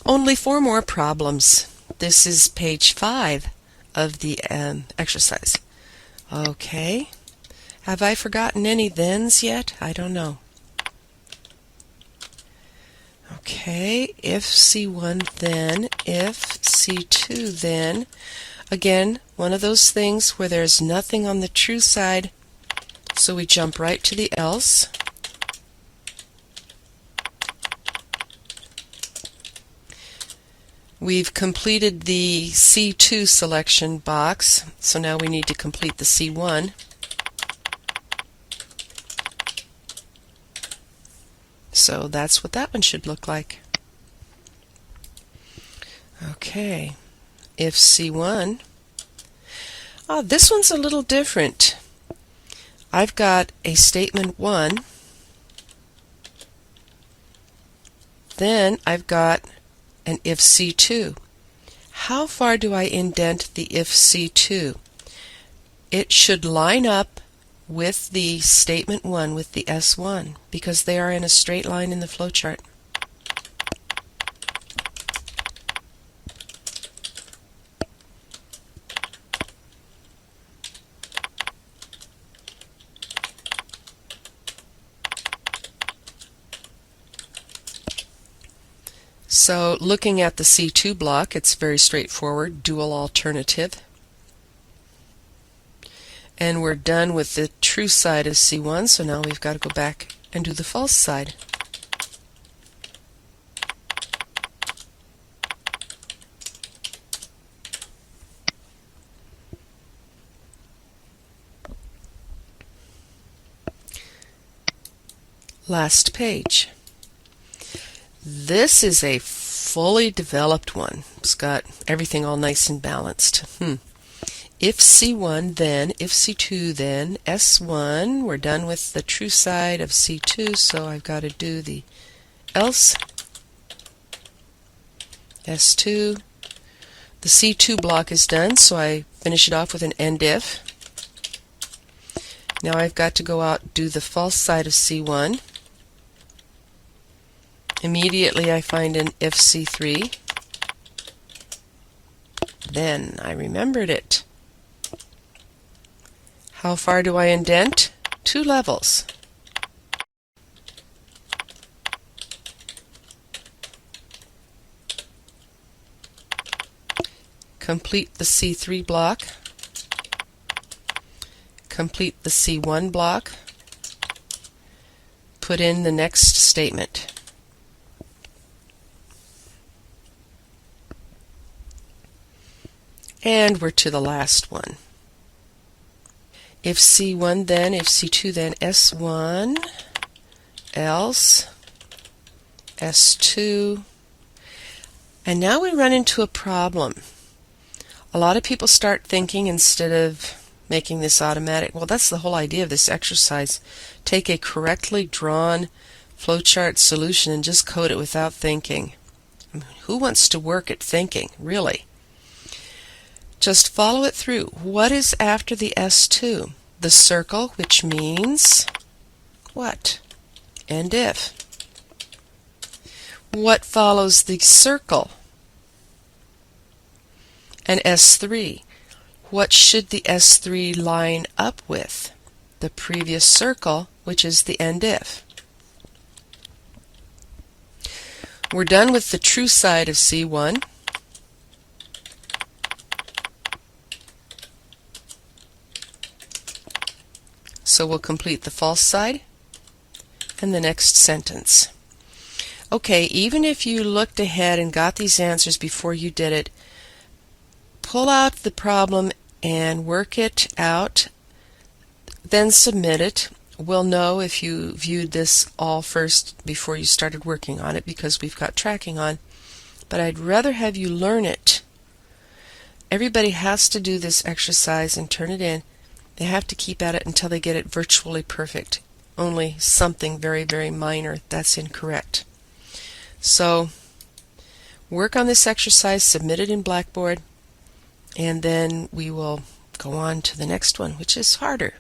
Only 4 more problems. This is page 5 of the exercise. Okay. Have I forgotten any thens yet? I don't know. Okay, if C1 then, if C2 then. Again, one of those things where there's nothing on the true side, so we jump right to the else. We've completed the C2 selection box, so now we need to complete the C1. So that's what that one should look like. Okay, if C1, this one's a little different. I've got a statement 1, then I've got an if C2. How far do I indent the if C2? It should line up with the statement 1 with the S1 because they are in a straight line in the flowchart. So looking at the C2 block, it's very straightforward, dual alternative. And we're done with the true side of C1, so now we've got to go back and do the false side. Last page. This is a fully developed one. It's got everything all nice and balanced. If C1 then, if C2 then, S1, we're done with the true side of C2, so I've got to do the else, S2. The C2 block is done, so I finish it off with an end if. Now I've got to go out and do the false side of C1. Immediately I find an if C3. Then I remembered it. How far do I indent? 2 levels. Complete the C3 block. Complete the C1 block. Put in the next statement. And we're to the last one. If C1 then, if C2 then, S1, else, S2. And now we run into a problem. A lot of people start thinking, instead of making this automatic, well, that's the whole idea of this exercise. Take a correctly drawn flowchart solution and just code it without thinking. I mean, who wants to work at thinking, really? Just follow it through. What is after the S2? The circle, which means what? And if. What follows the circle? An S3. What should the S3 line up with? The previous circle, which is the end if. We're done with the true side of C1. So we'll complete the false side and the next sentence. Okay, even if you looked ahead and got these answers before you did it, pull out the problem and work it out, then submit it. We'll know if you viewed this all first before you started working on it because we've got tracking on, but I'd rather have you learn it. Everybody has to do this exercise and turn it in. They have to keep at it until they get it virtually perfect. Only something very, very minor that's incorrect. So work on this exercise, submit it in Blackboard, and then we will go on to the next one, which is harder.